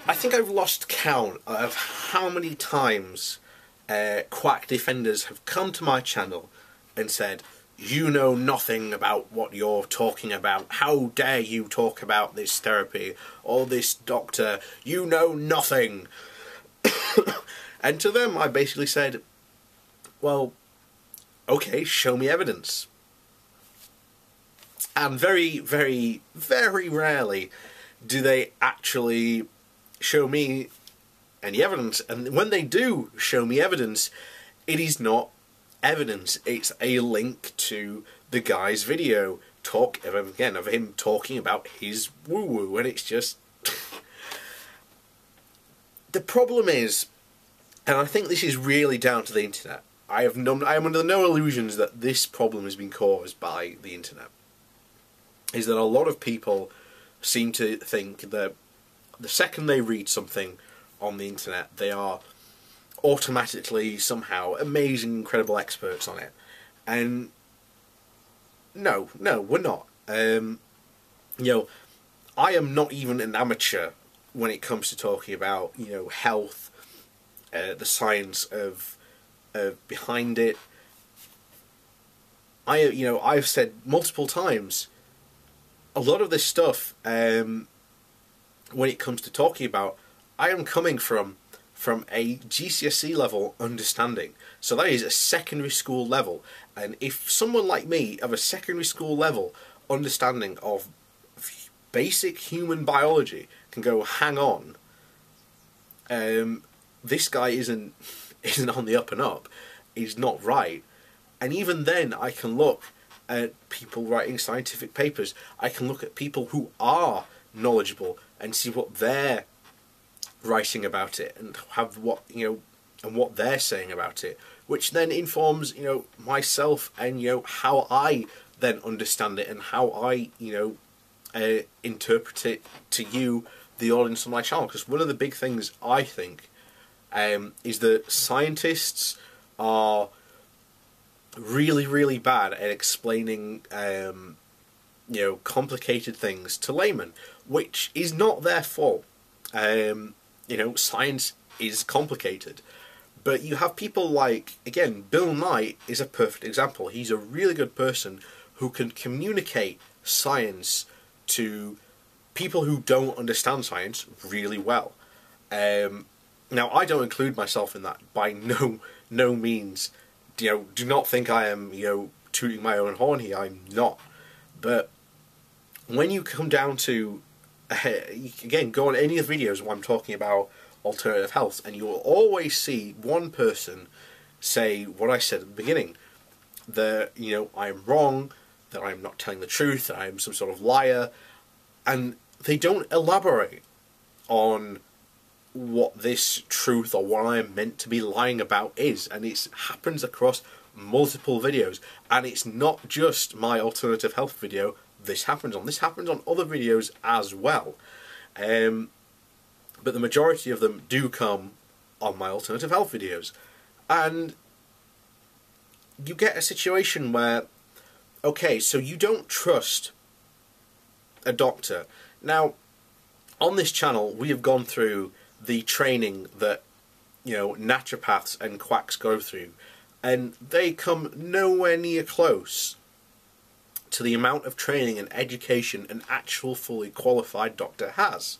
I think I've lost count of how many times quack defenders have come to my channel and said, "You know nothing about what you're talking about. How dare you talk about this therapy or this doctor? You know nothing." And to them I basically said, well, okay, show me evidence. And very, very, very rarely do they actually show me any evidence. And when they do show me evidence, it is not evidence. It's a link to the guy's video of him talking about his woo-woo, and it's just... The problem is, and I think this is really down to the internet, I am under no illusions that this problem has been caused by the internet, is that a lot of people seem to think that the second they read something on the internet, they are automatically somehow amazing, incredible experts on it. And no, we're not. You know, I am not even an amateur when it comes to talking about, you know, health, the science of behind it. I've said multiple times, a lot of this stuff, when it comes to talking about, I am coming from a GCSE level understanding. So that is a secondary school level. And if someone like me of a secondary school level understanding of basic human biology can go, hang on, this guy isn't on the up and up, he's not right. And even then I can look at people writing scientific papers, I can look at people who are knowledgeable and see what they're writing about it and have what, you know, and what they're saying about it, which then informs, you know, myself and, you know, how I then understand it and how I, you know, interpret it to you, the audience on my channel. Because one of the big things I think is that scientists are really, really bad at explaining, you know, complicated things to laymen, which is not their fault. You know, science is complicated. But you have people like, again, Bill Nye is a perfect example. He's a really good person who can communicate science to people who don't understand science really well. Now, I don't include myself in that by no means. You know, do not think I am, you know, tooting my own horn here. I'm not. But when you come down to, again, go on any of the videos where I'm talking about alternative health, and you will always see one person say what I said at the beginning, that, you know, I'm wrong, that I'm not telling the truth, that I'm some sort of liar, and they don't elaborate on what this truth or what I'm meant to be lying about is. And it happens across multiple videos, and it's not just my alternative health video this happens on other videos as well. But the majority of them do come on my alternative health videos, and you get a situation where, okay, so you don't trust a doctor. Now, on this channel we have gone through the training that, you know, naturopaths and quacks go through, and they come nowhere near close to the amount of training and education an actual fully qualified doctor has.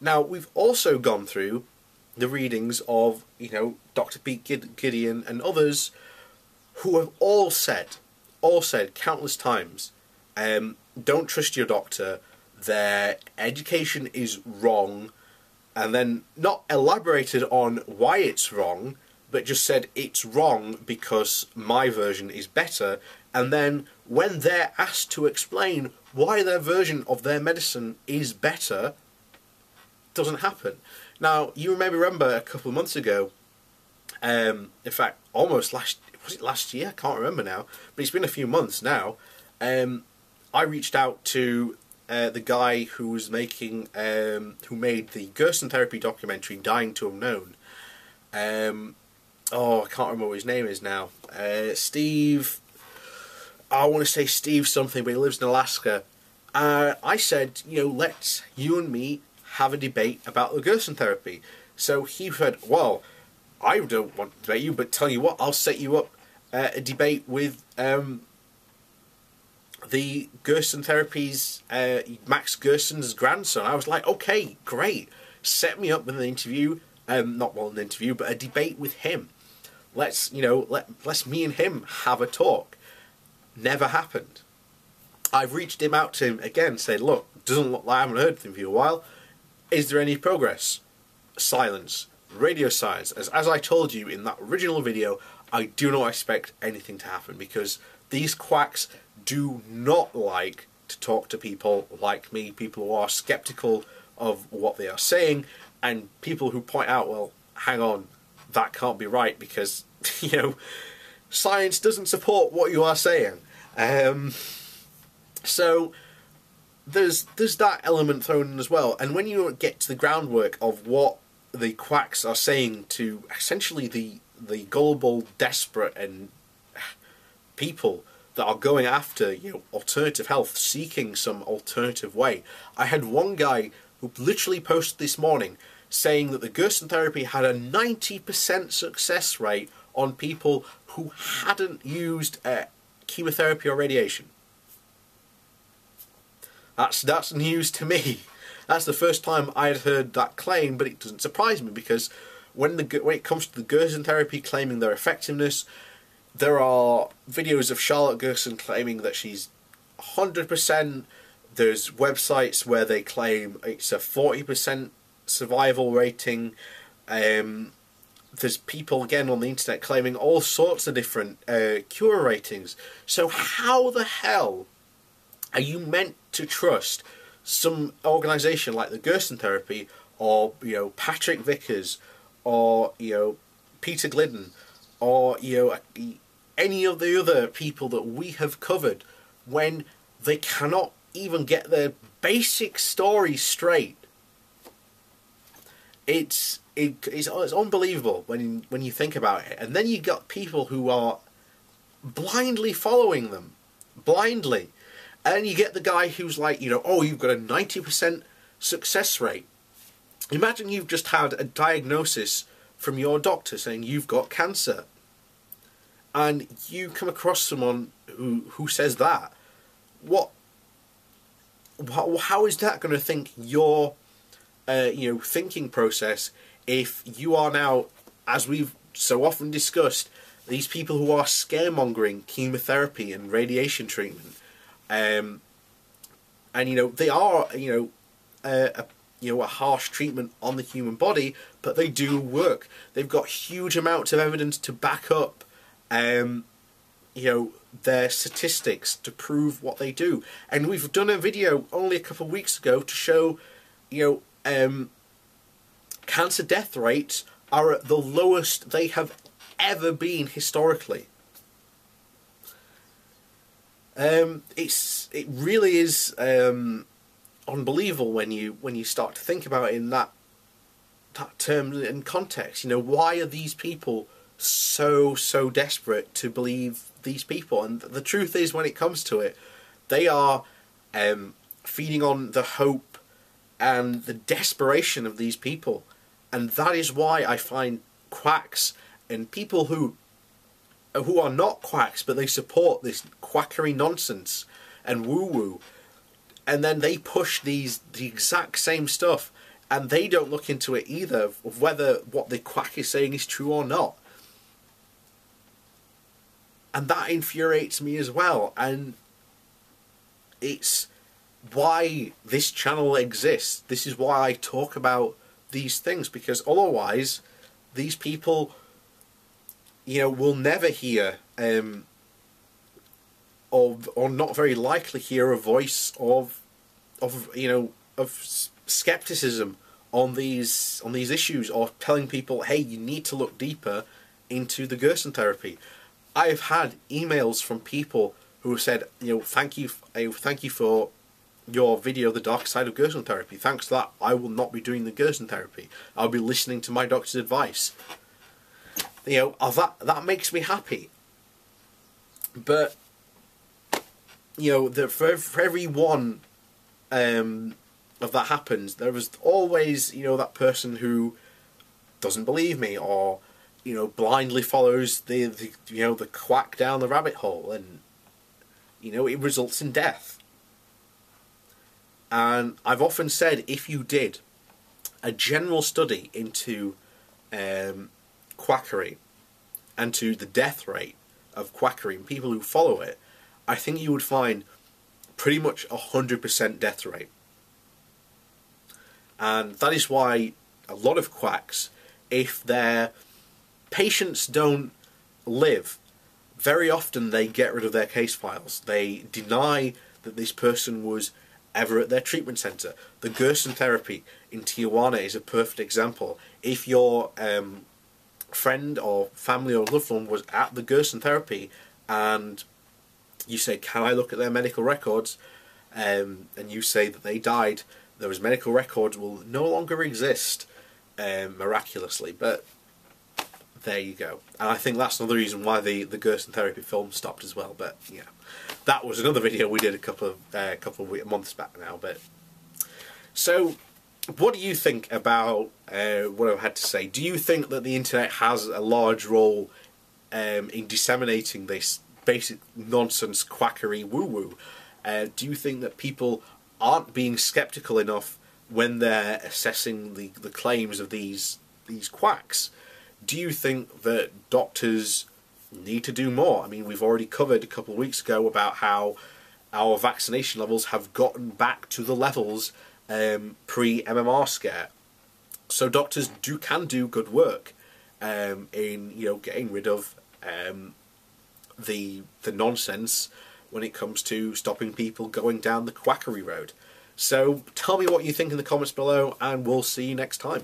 Now, we've also gone through the readings of, you know, Dr. Pete Gideon and others who have all said countless times, don't trust your doctor, their education is wrong, and then not elaborated on why it's wrong, but just said it's wrong because my version is better, and then when they're asked to explain why their version of their medicine is better, doesn't happen. Now, you may remember a couple of months ago, in fact, almost was it last year? I can't remember now, but it's been a few months now. I reached out to the guy who was making, who made the Gerson therapy documentary Dying to Unknown. Oh, I can't remember what his name is now. Steve, I want to say Steve something, but he lives in Alaska. I said, you know, let's, you and me, have a debate about the Gerson therapy. So he said, well, I don't want to debate you, but tell you what, I'll set you up a debate with the Gerson therapy's Max Gerson's grandson. I was like, okay, great. Set me up with an interview, not well an interview, but a debate with him. Let's me and him have a talk. Never happened. I've reached him out to him again, said, look, doesn't look like I haven't heard from you for a while. Is there any progress? Silence. Radio silence. As I told you in that original video, I do not expect anything to happen because these quacks do not like to talk to people like me, people who are skeptical of what they are saying, and people who point out, well, hang on, that can't be right because, science doesn't support what you are saying. So there's that element thrown in as well. And when you get to the groundwork of what the quacks are saying to essentially the gullible, desperate, and people that are going after alternative health, seeking some alternative way. I had one guy who literally posted this morning saying that the Gerson therapy had a 90% success rate on people who hadn't used chemotherapy or radiation. That's news to me. That's the first time I'd heard that claim, but it doesn't surprise me because when it comes to the Gerson therapy claiming their effectiveness, there are videos of Charlotte Gerson claiming that she's 100%. There's websites where they claim it's a 40% survival rating. There's people again on the internet claiming all sorts of different cure ratings. So how the hell are you meant to trust some organisation like the Gerson therapy or Patrick Vickers or Peter Glidden or any of the other people that we have covered when they cannot even get their basic story straight? It's unbelievable when you think about it. And then you got people who are blindly following them, blindly. And you get the guy who's like, oh, you've got a 90% success rate. Imagine you've just had a diagnosis from your doctor saying you've got cancer. And you come across someone who says that. How is that going to think your thinking process if you are now, as we've so often discussed, these people who are scaremongering chemotherapy and radiation treatment, and they are a harsh treatment on the human body, but they do work. They've got huge amounts of evidence to back up their statistics to prove what they do. And we've done a video only a couple of weeks ago to show cancer death rates are at the lowest they have ever been historically. It really is unbelievable when you start to think about it in that term and context. Why are these people so desperate to believe these people? And the truth is, when it comes to it, they are feeding on the hope and the desperation of these people. And that is why I find quacks and people who are not quacks, but they support this quackery nonsense and woo-woo, and then they push the exact same stuff, and they don't look into it either, of whether what the quack is saying is true or not. And that infuriates me as well, and it's why this channel exists. This is why I talk about these things, because otherwise these people will never hear or not very likely hear a voice of skepticism on these issues, or telling people, hey, you need to look deeper into the Gerson therapy. I've had emails from people who have said, thank you for your video, The Dark Side of Gerson Therapy. Thanks to that, I will not be doing the Gerson therapy. I'll be listening to my doctor's advice. That makes me happy. But for every one of that happens, there is always, you know, that person who doesn't believe me, or, you know, blindly follows the you know, the quack down the rabbit hole, and, you know, it results in death. And I've often said, if you did a general study into quackery and to the death rate of quackery and people who follow it, I think you would find pretty much 100% death rate. And that is why a lot of quacks, if their patients don't live, very often they get rid of their case files. They deny that this person was ever at their treatment centre. The Gerson therapy in Tijuana is a perfect example. If your friend or family or loved one was at the Gerson therapy and you say, can I look at their medical records, and you say that they died, those medical records will no longer exist, miraculously. But there you go. And I think that's another reason why the Gerson therapy film stopped as well. But yeah, that was another video we did a couple of months back now. But so, what do you think about what I've had to say? Do you think that the internet has a large role in disseminating this basic nonsense quackery woo-woo? Do you think that people aren't being skeptical enough when they're assessing the claims of these quacks? Do you think that doctors need to do more? I mean, we've already covered a couple of weeks ago about how our vaccination levels have gotten back to the levels pre-MMR scare. So doctors can do good work in, you know, getting rid of the nonsense when it comes to stopping people going down the quackery road. So tell me what you think in the comments below, and we'll see you next time.